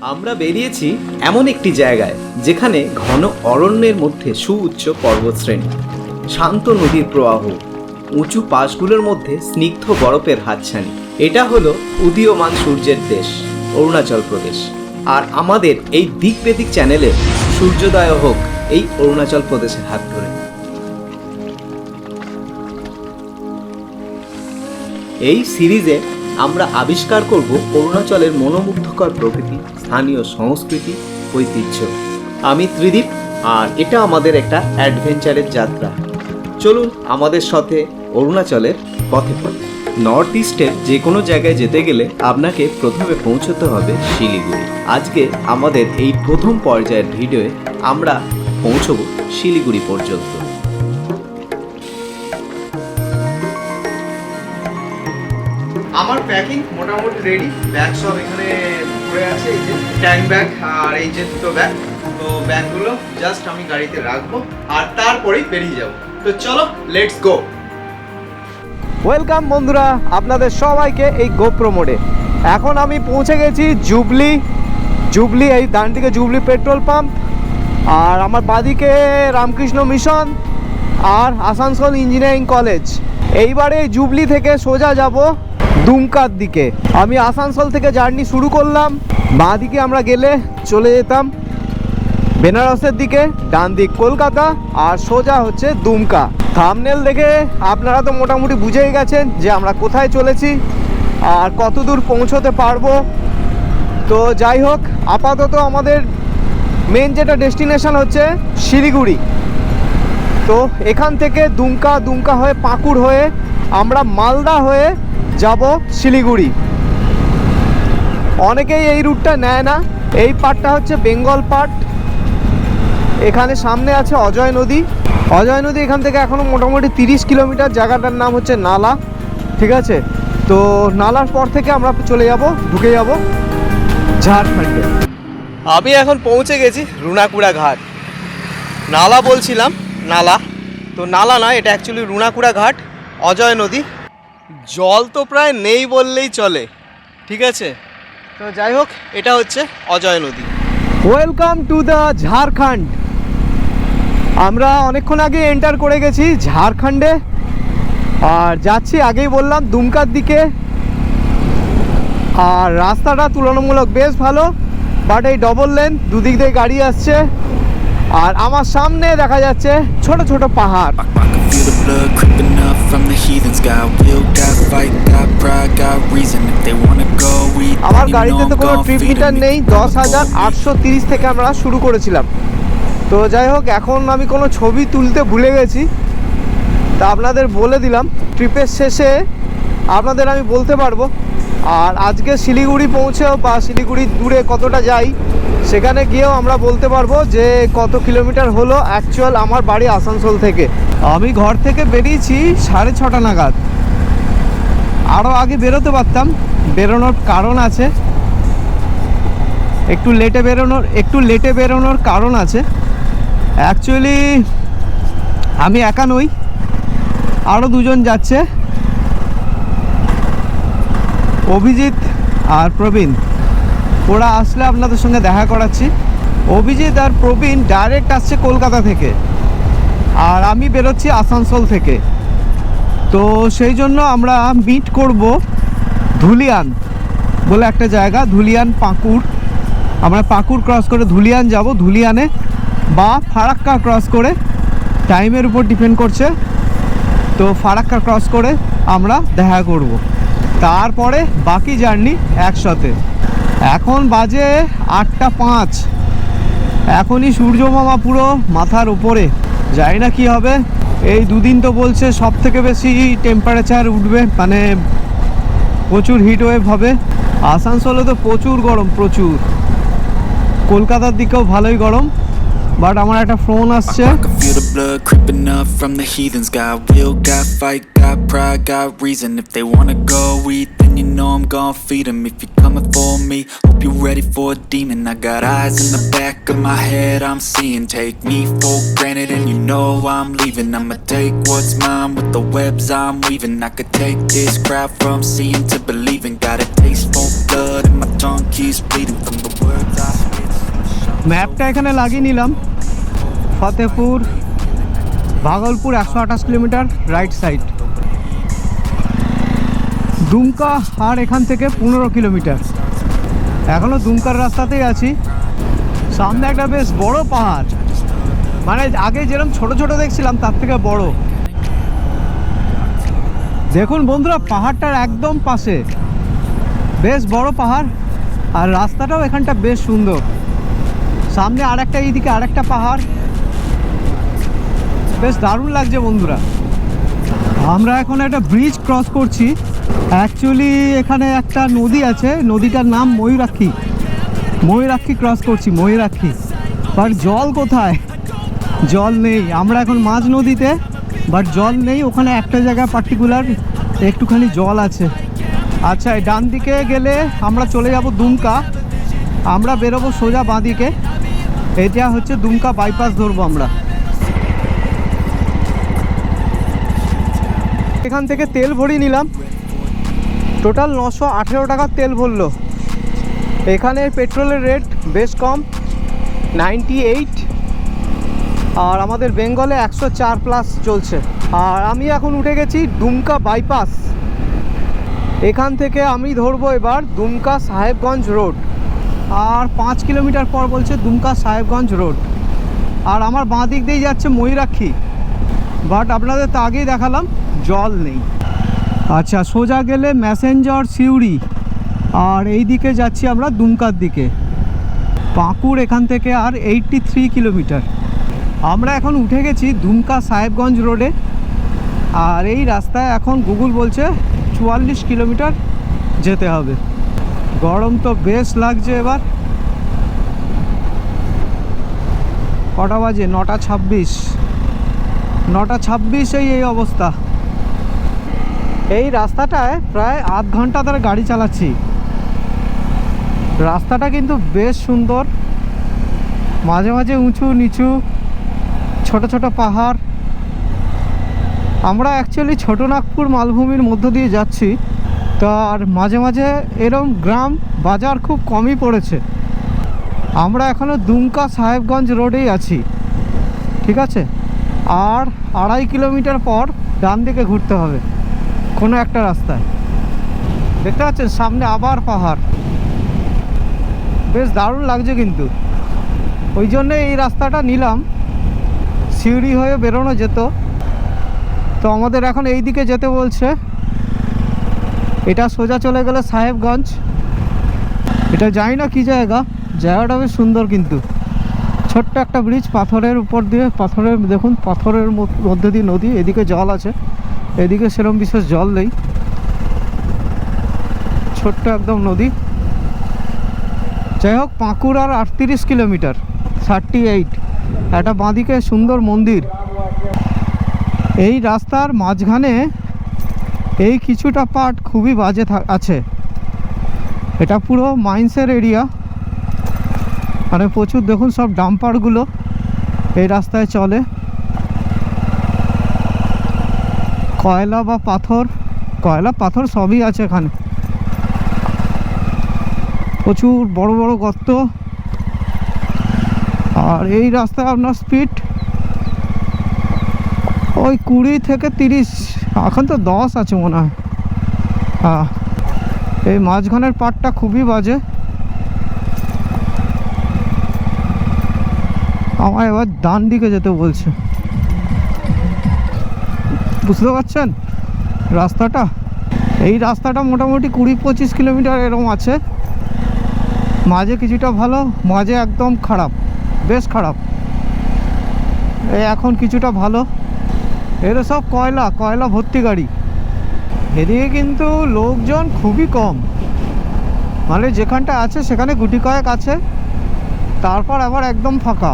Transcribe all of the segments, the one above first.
আমরা বেরিয়েছি এমন একটি জায়গায় যেখানে ঘন অরণ্যের মধ্যে সুউচ্চ পর্বতশ্রেণী, শান্ত নদীর প্রবাহ, উঁচু পাশগুলোর মধ্যে স্নিগ্ধ বরফের হাতছানি। এটা হলো উদীয়মান সূর্যের দেশ, অরুণাচল প্রদেশ। আর আমাদের এই দিকবেদিক চ্যানেলে সূর্যোদয় হোক এই অরুণাচল প্রদেশের হাত ধরে। এই সিরিজে আমরা আবিষ্কার করব অরুণাচলের মনোমুগ্ধকর প্রকৃতি, স্থানীয় সংস্কৃতি, ঐতিহ্য। আমি ত্রিদীপ, আর এটা আমাদের একটা অ্যাডভেঞ্চারের যাত্রা। চলুন আমাদের সাথে অরুণাচলের পথে পথে। নর্থ ইস্টের যে কোনো জায়গায় যেতে গেলে আপনাকে প্রথমে পৌঁছতে হবে শিলিগুড়ি। আজকে আমাদের এই প্রথম পর্যায়ের ভিডিওয়ে আমরা পৌঁছব শিলিগুড়ি পর্যন্ত। আমার প্যাকিং মোটামুটি রেডি, ব্যাগ সব এখানে পড়ে আছে, এই যে ট্যাঙ্ক ব্যাগ আর এই যে দুটো ব্যাগ। তো ব্যাগগুলো জাস্ট আমি গাড়িতে রাখবো আর তারপরেই বেরিয়ে যাব। তো চলো, লেটস গো। ওয়েলকাম বন্ধুরা, আপনাদের সবাইকে এই গোপ্রো মোডে। এখন আমি পৌঁছে গেছি জুবলি, এই ডান দিকে জুবলি পেট্রোল পাম্প, আর আমার বাদিকে রামকৃষ্ণ মিশন আর আসানসোল ইঞ্জিনিয়ারিং কলেজ। এইবারে জুবলি থেকে সোজা যাব দুমকার দিকে। আমি আসানসোল থেকে জার্নি শুরু করলাম, বাঁ দিকে আমরা গেলে চলে যেতাম বেনারসের দিকে, ডান দিক কলকাতা, আর সোজা হচ্ছে দুমকা। থাম্বনেল দেখে আপনারা তো মোটামুটি বুঝেই গেছেন যে আমরা কোথায় চলেছি আর কত দূর পৌঁছতে পারবো। তো যাই হোক, আপাতত আমাদের মেন যেটা ডেস্টিনেশন হচ্ছে শিলিগুড়ি। তো এখান থেকে দুমকা হয়ে পাঁকুড় হয়ে আমরা মালদা হয়ে যাব শিলিগুড়ি। অনেকেই এই রুটটা নেয় না, এই পার্টটা হচ্ছে বেঙ্গল পার্ট। এখানে সামনে আছে অজয় নদী এখান থেকে এখনও মোটামুটি 30 কিলোমিটার। জায়গাটার নাম হচ্ছে নালা, ঠিক আছে। তো নালার পর থেকে আমরা ঢুকে যাব ঝাড়খণ্ডে। আমি এখন পৌঁছে গেছি রুনাকুড়া ঘাট। নালা বলছিলাম, নালা তো নালা না, এটা অ্যাকচুয়ালি রুনাকুড়া ঘাট। অজয় নদী, জল তো প্রায় নেই বললেই চলে, ঠিক আছে। তো যাই হোক, এটা হচ্ছে অজয় নদী। Welcome to the Jharkhand. আমরা অনেকক্ষণ আগে এন্টার করে গেছি ঝাড়খণ্ডে, আর যাচ্ছি আগেই বললাম দুমকার দিকে। আর রাস্তাটা তুলনামূলক বেশ ভালো, বাট এই ডবল লেন, দুদিক দিয়ে গাড়ি আসছে, আর আমার সামনে দেখা যাচ্ছে ছোট ছোট পাহাড়। আমার গাড়িতে তো কোনো ট্রিপ মিটার নেই, 10,830 থেকে আমরা শুরু করেছিলাম। তো যাই হোক, এখন আমি কোনো ছবি তুলতে ভুলে গেছি, তা আপনাদের বলে দিলাম, ট্রিপের শেষে আপনাদের আমি বলতে পারবো। আর আজকে শিলিগুড়ি পৌঁছেও বা শিলিগুড়ির দূরে কতটা যাই সেখানে গিয়েও আমরা বলতে পারবো যে কত কিলোমিটার হলো অ্যাকচুয়াল আমার বাড়ি আসানসোল থেকে। আমি ঘর থেকে বেরিয়েছি 6:30 নাগাদ। আরও আগে বেরোতে পারতাম, বেরোনোর কারণ আছে, একটু লেটে বেরোনোর কারণ আছে। অ্যাকচুয়ালি আমি একা নই, আরও দুজন যাচ্ছে, অভিজিৎ আর প্রবীণ। ওরা আসলে আপনাদের সঙ্গে দেখা করাচ্ছি। অভিজিৎ আর প্রবীণ ডাইরেক্ট আসছে কলকাতা থেকে, আর আমি বেরোচ্ছি আসানসোল থেকে। তো সেই জন্য আমরা মিট করব ধুলিয়ান বলে একটা জায়গা, ধুলিয়ান পাঁকুড়। আমরা পাঁকুড় ক্রস করে ধুলিয়ান যাব, ধুলিয়ানে বা ফারাক্কা ক্রস করে, টাইমের উপর ডিপেন্ড করছে। তো ফারাক্কা ক্রস করে আমরা দেখা করব, তারপরে বাকি জার্নি একসাথে। এখন বাজে 8:05, এখনই সূর্য মামা পুরো মাথার উপরে। জানি না কি হবে, এই দুদিন তো বলছে সব থেকে বেশি টেম্পারেচার উঠবে, মানে প্রচুর হিট ওয়েভ হবে। আসানসোলে তো প্রচুর গরম, প্রচুর। কলকাতার দিকেও ভালোই গরম, বাট আমার একটা ফোন আসছে। You know I'm gon' feed them if you're coming for me. Hope you're ready for a demon. I got eyes in the back of my head, I'm seeing. Take me for granted and you know I'm leaving. I'ma take what's mine with the webs I'm weaving. I could take this crowd from seeing to believing. Got a taste for blood and my tongue keeps bleeding from the words ম্যাপটা এখানে লাগিয়ে নিলাম। Fatehpur Bhagalpur 128 kilometre right side, Dumka আর এখান থেকে 15 kilometre. এখনও দুমকার রাস্তাতেই আছি। সামনে একটা বেশ বড় পাহাড়, মানে আগে যেরকম ছোট ছোট দেখছিলাম তার থেকে বড়। দেখুন বন্ধুরা, পাহাড়টার একদম পাশে বেশ বড় পাহাড়, আর রাস্তাটাও এখানটা বেশ সুন্দর। সামনে আরেকটা, এইদিকে আরেকটা পাহাড়, বেশ দারুণ লাগছে বন্ধুরা। আমরা এখন একটা ব্রিজ ক্রস করছি। অ্যাকচুয়ালি এখানে একটা নদী আছে, নদীটার নাম ময়ূরাক্ষী। ময়ূরাক্ষী ক্রস করছি, ময়ূরাক্ষী। বাট জল কোথায়? জল নেই। আমরা এখন মাঝ নদীতে, বাট জল নেই। ওখানে একটা জায়গায় পার্টিকুলার একটুখানি জল আছে। আচ্ছা, এই ডান দিকে গেলে আমরা চলে যাব দুমকা। আমরা বেরোবো সোজা বাঁদিকে। এটা হচ্ছে দুমকা বাইপাস ধরবো আমরা। এখান থেকে তেল ভরিয়ে নিলাম, টোটাল 918 টাকার তেল ভরলো। এখানে পেট্রোলের রেট বেশ কম, 98, আর আমাদের বেঙ্গলে 104 প্লাস চলছে। আর আমি এখন উঠে গেছি দুমকা বাইপাস। এখান থেকে আমি ধরবো এবার দুমকা সাহেবগঞ্জ রোড, আর 5 কিলোমিটার পর বলছে দুমকা সাহেবগঞ্জ রোড। আর আমার বাঁ দিক দিয়েই যাচ্ছে ময়ূরাক্ষী, বাট আপনাদের তো আগেই দেখালাম জল নেই। আচ্ছা, সোজা গেলে ম্যাসেঞ্জার সিউড়ি, আর এই দিকে যাচ্ছি আমরা দুমকার দিকে। পাঁকুড় এখান থেকে আর 83 কিলোমিটার। আমরা এখন উঠে গেছি দুমকা সাহেবগঞ্জ রোডে, আর এই রাস্তায় এখন গুগল বলছে 44 কিলোমিটার যেতে হবে। গরম তো বেশ লাগছে এবার। কটা বাজে? 9:26। 9:26 এই অবস্থা। এই রাস্তাটায় প্রায় আধ ঘন্টা ধরে গাড়ি চালাচ্ছি। রাস্তাটা কিন্তু বেশ সুন্দর, মাঝে মাঝে উঁচু নিচু, ছোট ছোট পাহাড়। আমরা অ্যাকচুয়ালি ছোটনাগপুর মালভূমির মধ্য দিয়ে যাচ্ছি, তার মাঝে মাঝে এরম গ্রাম বাজার খুব কমই পড়েছে। আমরা এখনও দুমকা সাহেবগঞ্জ রোডেই আছি, ঠিক আছে। আর 2.5 কিলোমিটার পর ডান দিকে ঘুরতে হবে কোনো একটা রাস্তায়। দেখতে পাচ্ছেন সামনে আবার পাহাড়, বেশ দারুণ লাগছে কিন্তু। ওই জন্যে এই রাস্তাটা নিলাম, সিউড়ি হয়ে বেরোনো যেত। তো আমাদের এখন এই দিকে যেতে বলছে। এটা সোজা চলে গেলে সাহেবগঞ্জ। এটা জানি না কি জায়গা, জায়গাটা বেশ সুন্দর কিন্তু। ছোট্ট একটা ব্রিজ পাথরের উপর দিয়ে, পাথরের দেখুন, পাথরের মধ্যে দিয়ে নদী। এদিকে জল আছে, এদিকে সেরকম বিশেষ জল নেই, ছোট্ট একদম নদী। যাই হোক, পাঁকুড় আর 38 কিলোমিটার, 38। একটা বাঁদিকে সুন্দর মন্দির। এই রাস্তার মাঝখানে এই কিছুটা পার্ট খুবই বাজে আছে। এটা পুরো মাইন্সের এরিয়া, মানে প্রচুর দেখুন সব ডাম্পারগুলো এই রাস্তায় চলে। কয়লা বা পাথর, কয়লা পাথর সবই আছে এখানে। প্রচুর বড় বড় গর্ত। আর এই রাস্তায় আপনার স্পিড ওই 20 থেকে 30, এখন তো 10 আছে মনে হয়। হ্যাঁ, এই মাঝখানের পার্টটা খুবই বাজে। আমার এবার ডান দিকে যেতে বলছে, বুঝতে পারছেন রাস্তাটা? এই রাস্তাটা মোটামুটি 20-25 কিলোমিটার এরকম আছে। মাঝে কিছুটা ভালো, মাঝে একদম খারাপ, বেশ খারাপ। এই এখন কিছুটা ভালো। এরা সব কয়লা, কয়লা ভর্তি গাড়ি। এদিকে কিন্তু লোকজন খুবই কম, মানে যেখানটা আছে সেখানে গুটি কয়েক আছে, তারপর আবার একদম ফাঁকা।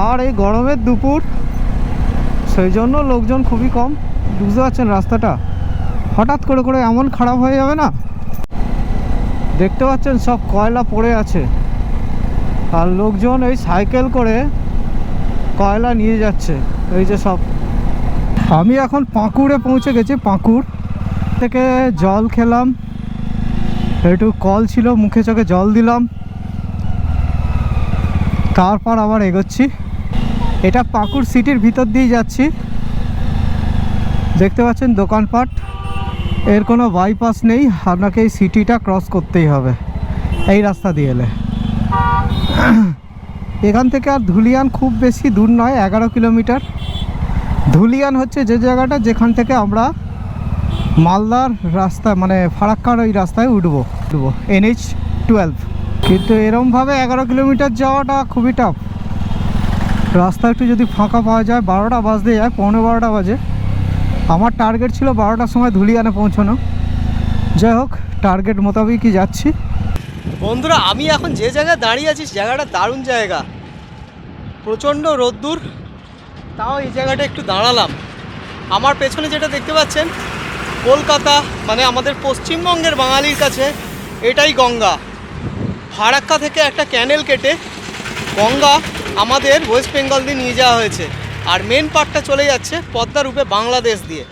আর এই গরমের দুপুর, সেই জন্য লোকজন খুবই কম। বুঝতে পারছেন রাস্তাটা হঠাৎ করে করে এমন খারাপ হয়ে যাবে না। দেখতে পাচ্ছেন সব কয়লা পড়ে আছে, আর লোকজন এই সাইকেল করে কয়লা নিয়ে যাচ্ছে। এই যে সব। আমি এখন পাঁকুড়ে পৌঁছে গেছি। পাঁকুড় থেকে জল খেলাম, একটু কল ছিল, মুখে চোখে জল দিলাম, তারপর আবার এগোচ্ছি। এটা পাকুড় সিটির ভিতর দিয়ে যাচ্ছি, দেখতে পাচ্ছেন দোকানপাট। এর কোনো বাইপাস নেই, আপনাকে এই সিটিটা ক্রস করতেই হবে এই রাস্তা দিয়ে এলে। এখান থেকে আর ধুলিয়ান খুব বেশি দূর নয়, 11 কিলোমিটার। ধুলিয়ান হচ্ছে যে জায়গাটা যেখান থেকে আমরা মালদার রাস্তা মানে ফারাক্কার ওই রাস্তায় উঠবো NH-12। কিন্তু এরমভাবে 11 কিলোমিটার যাওয়াটা খুবই টাফ। রাস্তা একটু যদি ফাঁকা পাওয়া যায়, 12টা বাজতে যায়, 11:15 বাজে। আমার টার্গেট ছিল 12টার সময় ধুলিয়ানে পৌঁছানো। যাই হোক, টার্গেট মোতাবেকই যাচ্ছি। বন্ধুরা, আমি এখন যে জায়গায় দাঁড়িয়ে আছি জায়গাটা দারুণ জায়গা, প্রচণ্ড রোদ্দুর, তাও এই জায়গাটা একটু দাঁড়ালাম। আমার পেছনে যেটা দেখতে পাচ্ছেন কলকাতা, মানে আমাদের পশ্চিমবঙ্গের বাঙালির কাছে এটাই গঙ্গা। ফারাক্কা থেকে একটা ক্যানেল কেটে গঙ্গা আমাদের ওয়েস্ট বেঙ্গল দিয়ে নিয়ে যাওয়া হয়েছে, আর মেন পার্টটা চলে যাচ্ছে পদ্মা রূপে বাংলাদেশ দিয়ে।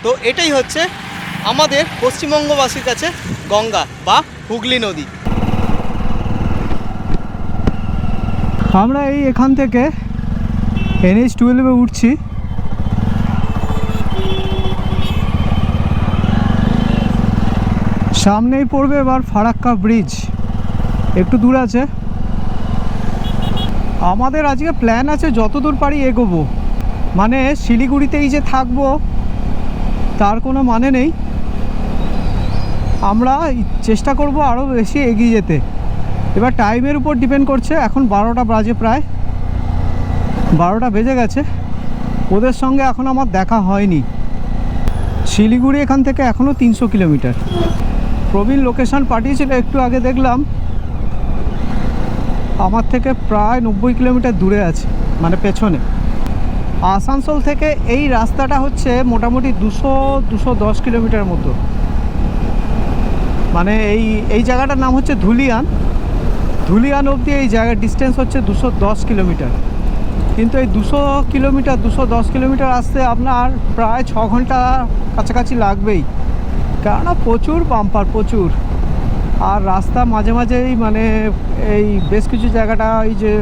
তো এটাই হচ্ছে আমাদের পশ্চিমবঙ্গবাসীর কাছে গঙ্গা বা হুগলি নদী। আমরা এখান থেকে NH-12-এ উঠছি। সামনেই পড়বে এবার ফারাক্কা ব্রিজ, একটু দূর আছে। আমাদের আজকে প্ল্যান আছে যতদূর পারি এগোবো, মানে শিলিগুড়িতেই যে থাকবো তার কোনো মানে নেই। আমরা চেষ্টা করব আরও বেশি এগিয়ে যেতে। এবার টাইমের উপর ডিপেন্ড করছে। এখন 12টা বাজে, প্রায় 12টা বেজে গেছে। ওদের সঙ্গে এখন আমার দেখা হয়নি। শিলিগুড়ি এখান থেকে এখনও 300 কিলোমিটার। প্রবীণ লোকেশান পাঠিয়েছিল একটু আগে, দেখলাম আমার থেকে প্রায় 90 কিলোমিটার দূরে আছে, মানে পেছনে। আসানসোল থেকে এই রাস্তাটা হচ্ছে মোটামুটি 200-210 কিলোমিটার মতো। মানে এই জায়গাটার নাম হচ্ছে ধুলিয়ান অবধি এই জায়গার ডিস্টেন্স হচ্ছে 210 কিলোমিটার। কিন্তু এই 210 কিলোমিটার আসতে আপনার প্রায় 6 ঘন্টা কাছাকাছি লাগবেই, কেননা প্রচুর বাম্পার, প্রচুর। আর রাস্তা মাঝে মাঝেই মানে এই বেশ কিছু জায়গাটা, এই যে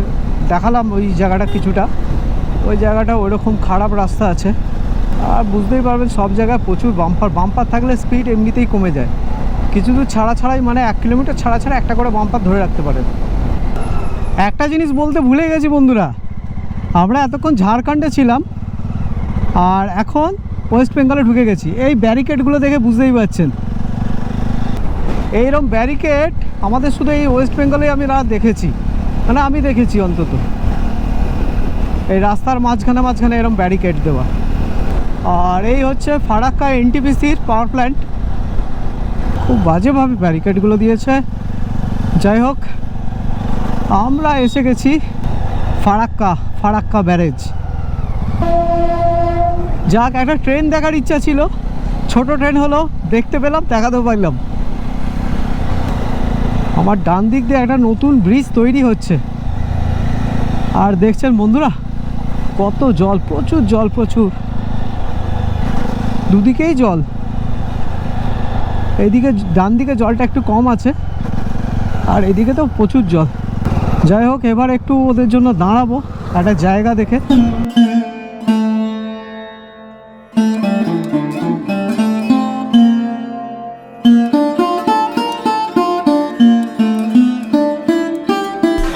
দেখালাম ওই জায়গাটা কিছুটা, ওই জায়গাটা ওইরকম খারাপ রাস্তা আছে। আর বুঝতেই পারবেন সব জায়গায় প্রচুর বাম্পার থাকলে স্পিড এমনিতেই কমে যায়। কিছু দূর ছাড়াই, মানে 1 কিলোমিটার ছাড়া একটা করে বাম্পার ধরে রাখতে পারেন। একটা জিনিস বলতে ভুলে গেছি বন্ধুরা, আমরা এতক্ষণ ঝাড়খণ্ডে ছিলাম আর এখন ওয়েস্ট বেঙ্গলে ঢুকে গেছি। এই ব্যারিকেডগুলো দেখে বুঝতেই পারছেন, এইরকম ব্যারিকেড আমাদের শুধু এই ওয়েস্ট বেঙ্গলে আমি দেখেছি, মানে আমি দেখেছি অন্তত। এই রাস্তার মাঝখানে এরকম ব্যারিকেড দেওয়া। আর এই হচ্ছে ফারাক্কা NTPC-র পাওয়ার প্ল্যান্ট। খুব বাজেভাবে ব্যারিকেডগুলো দিয়েছে। যাই হোক, আমরা এসে গেছি ফারাক্কা ব্যারেজ। যাক, একটা ট্রেন দেখার ইচ্ছা ছিল, ছোট ট্রেন হলো, দেখতে পেলাম, দেখাতেও পারলাম। আমার ডান দিক দিয়ে একটা নতুন ব্রিজ তৈরি হচ্ছে। আর দেখছেন বন্ধুরা কত জল, প্রচুর জল, প্রচুর, দুদিকেই জল। এইদিকে ডান দিকে জলটা একটু কম আছে, আর এদিকে তো প্রচুর জল। যাই হোক, এবার একটু ওদের জন্য দাঁড়াবো একটা জায়গা দেখে।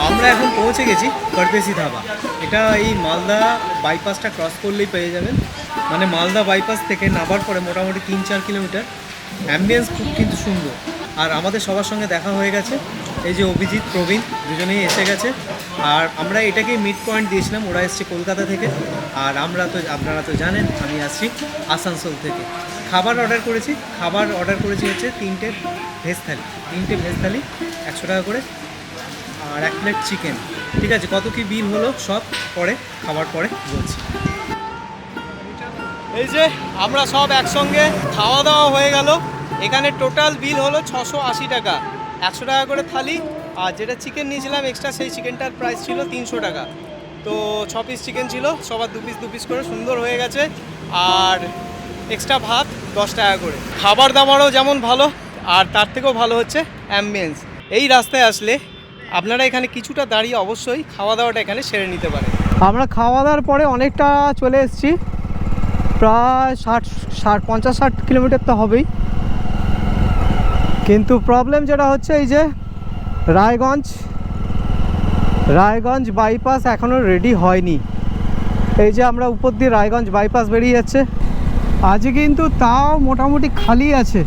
আমরা এখন পৌঁছে গেছি করতেসি ধাবা। এটা এই মালদা বাইপাসটা ক্রস করলেই পেয়ে যাবেন। মানে মালদা বাইপাস থেকে নামার পরে মোটামুটি 3-4 কিলোমিটার। অ্যাম্বিয়েন্স খুব কিন্তু সুন্দর। আর আমাদের সবার সঙ্গে দেখা হয়ে গেছে, এই যে অভিজিৎ, প্রবীণ দুজনেই এসে গেছে। আর আমরা এটাকেই মিড পয়েন্ট দিয়েছিলাম। ওরা এসছে কলকাতা থেকে, আর আপনারা তো জানেন আমি আসছি আসানসোল থেকে। খাবার অর্ডার করেছি হচ্ছে 3টে ভেজ থালি 100 টাকা করে, আর 1 প্লেট চিকেন। ঠিক আছে, কত কি বিল হলো সব পরে, খাবার পরে বলছি। এই যে আমরা সব একসঙ্গে খাওয়া দাওয়া হয়ে গেল। এখানে টোটাল বিল হলো 680 টাকা, 100 টাকা করে থালি। আর যেটা চিকেন নিয়েছিলাম এক্সট্রা, সেই চিকেনটার প্রাইস ছিল 300 টাকা। তো 6 পিস চিকেন ছিল, সবার 2 পিস করে, সুন্দর হয়ে গেছে। আর এক্সট্রা ভাত 10 টাকা করে। খাবার দাবারও যেমন ভালো, আর তার থেকেও ভালো হচ্ছে অ্যাম্বিয়েন্স। এই রাস্তায় আসলে আপনারা এখানে কিছুটা দাঁড়িয়ে অবশ্যই খাওয়া দাওয়াটা এখানে সেরে নিতে পারেন। আমরা খাওয়া দাওয়ার পরে অনেকটা চলে এসেছি, প্রায় 50-60 কিলোমিটার তো হবেই। কিন্তু প্রবলেম যেটা হচ্ছে এই যে রায়গঞ্জ বাইপাস এখনও রেডি হয়নি। এই যে আমরা উপর দিয়ে রায়গঞ্জ বাইপাস বেরিয়ে যাচ্ছে, আজকে কিন্তু তাও মোটামুটি খালি আছে।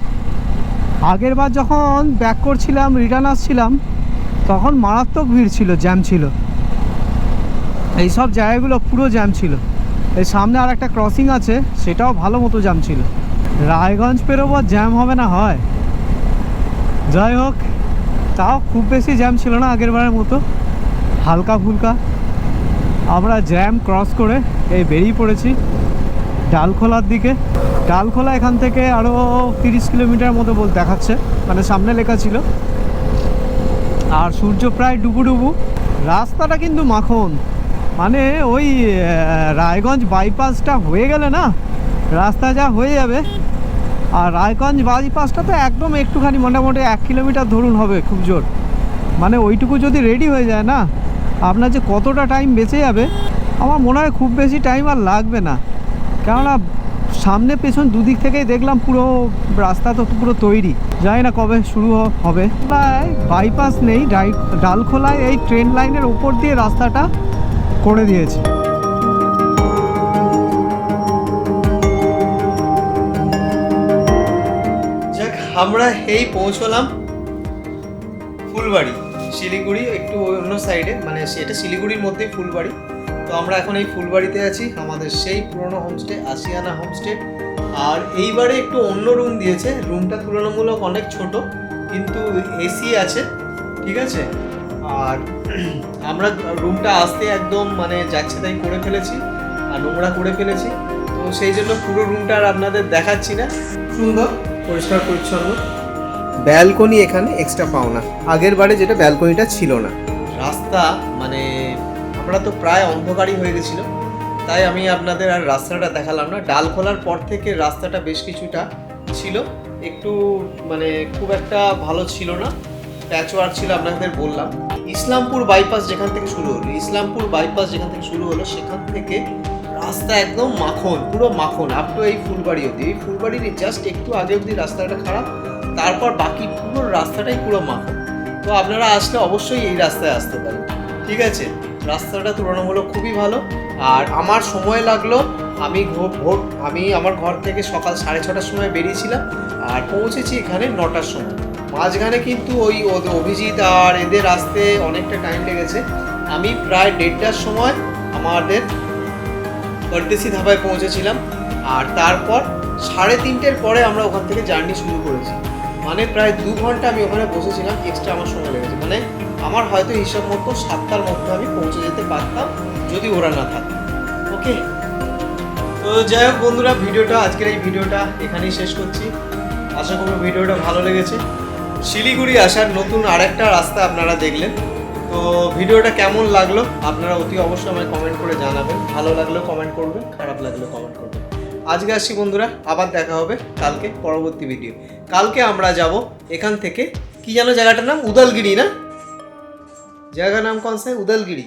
আগের বার যখন ব্যাক করছিলাম, রিটার্ন আসছিলাম, তখন মারাত্মক ভিড় ছিল, জ্যাম ছিল। এই সব জায়গাগুলো পুরো জ্যাম ছিল। এই সামনে আর একটা ক্রসিং আছে, সেটাও ভালো মতো জ্যাম ছিল। রায়গঞ্জ পেরোবার জ্যাম হবে না হয়, যাই হোক তাও খুব বেশি জ্যাম ছিল না আগের বারের মতো, হালকা ফুলকা। আমরা জ্যাম ক্রস করে এই বেরিয়ে পড়েছি ডালখোলার দিকে। ডালখোলা এখান থেকে আরও 30 কিলোমিটার মতো দেখাচ্ছে, মানে সামনে লেখা ছিল। আর সূর্য প্রায় ডুবু। রাস্তাটা কিন্তু মাখন, মানে ওই রায়গঞ্জ বাইপাসটা হয়ে গেলে না রাস্তা যা হয়ে যাবে। আর রায়গঞ্জ বাইপাসটা তো একদম একটুখানি মোটামুটি 1 কিলোমিটার ধরুন হবে খুব জোর। মানে ওইটুকু যদি রেডি হয়ে যায় না, আপনার যে কতটা টাইম বেঁচে যাবে, আমার মনে হয় খুব বেশি টাইম আর লাগবে না। কেননা সামনে পেছন দুদিক থেকেই দেখলাম পুরো রাস্তা তো পুরো তৈরি। জানি না কবে শুরু হবে। প্রায় বাইপাস নেই, ডালখোলায় এই ট্রেন লাইনের উপর দিয়ে রাস্তাটা করে দিয়েছে। যাক, আমরা এই পৌঁছলাম ফুলবাড়ি। শিলিগুড়ি একটু অন্য সাইডে, মানে সেটা শিলিগুড়ির মধ্যেই ফুলবাড়ি। তো আমরা এখন এই ফুলবাড়িতে আছি, আমাদের সেই পুরনো হোমস্টে, আশিয়ানা হোমস্টে। আর এইবারে একটু অন্য রুম দিয়েছে, রুমটা তুলনামূলক অনেক ছোট, কিন্তু এসি আছে, ঠিক আছে। আর আমরা রুমটা আসতে একদম মানে যাচ্ছে তাই করে ফেলেছি আর নোংরা করে ফেলেছি, তো সেই জন্য পুরো রুমটা আর আপনাদের দেখাচ্ছি না। সুন্দর পরিষ্কার পরিচ্ছন্ন। ব্যালকনি এখানে এক্সট্রা পাও না, আগের বারে যেটা ব্যালকনিটা ছিল না। রাস্তা মানে আমরা তো প্রায় অন্ধকারই হয়ে গেছিলো, তাই আমি আপনাদের আর রাস্তাটা দেখালাম না। ডালখোলার পর থেকে রাস্তাটা বেশ কিছুটা ছিল, একটু মানে খুব একটা ভালো ছিল না, প্যাচওয়ার্ক ছিল। আপনাদের বললাম ইসলামপুর বাইপাস যেখান থেকে শুরু হলো, সেখান থেকে রাস্তা একদম মাখন, পুরো মাখন আপ টু এই ফুলবাড়ি অবধি। এই ফুলবাড়ির জাস্ট একটু আগে অবধি রাস্তাটা খারাপ, তারপর বাকি পুরো রাস্তাটাই পুরো মাখন। তো আপনারা আসলে অবশ্যই এই রাস্তায় আসতে পারেন, ঠিক আছে। রাস্তাটা তুলনামূলক খুবই ভালো। আর আমার সময় লাগলো, আমি আমার ঘর থেকে সকাল 6:30টার সময় বেরিয়েছিলাম আর পৌঁছেছি এখানে 9টার সময়। মাঝখানে কিন্তু ওই অভিজিৎ আর এদের আসতে অনেকটা টাইম লেগেছে। আমি প্রায় 1:30টার সময় আমাদের পরদেশি ধাবায় পৌঁছেছিলাম, আর তারপর 3:30টার পরে আমরা ওখান থেকে জার্নি শুরু করেছি। মানে প্রায় 2 ঘন্টা আমি ওখানে বসেছিলাম, এক্সট্রা আমার সময় লেগেছে। মানে আমার হয়তো হিসাব মতো 7টার মধ্যে আমি পৌঁছে যেতে পারতাম যদি ওরা না থাকতো। ওকে, তো যাই হোক বন্ধুরা, আজকের এই ভিডিওটা এখানেই শেষ করছি। আশা করব ভিডিওটা ভালো লেগেছে। শিলিগুড়ি আসার নতুন আরেকটা রাস্তা আপনারা দেখলেন। তো ভিডিওটা কেমন লাগলো আপনারা অতি অবশ্যই আমায় কমেন্ট করে জানাবেন। ভালো লাগলেও কমেন্ট করবেন, খারাপ লাগলেও কমেন্ট করবেন। আজকে আসছি বন্ধুরা, আবার দেখা হবে কালকে পরবর্তী ভিডিও। কালকে আমরা যাব এখান থেকে, কি জানো জায়গাটার নাম, উদালগিরি না? জায়গার নাম কোন সে? উদালগিরি।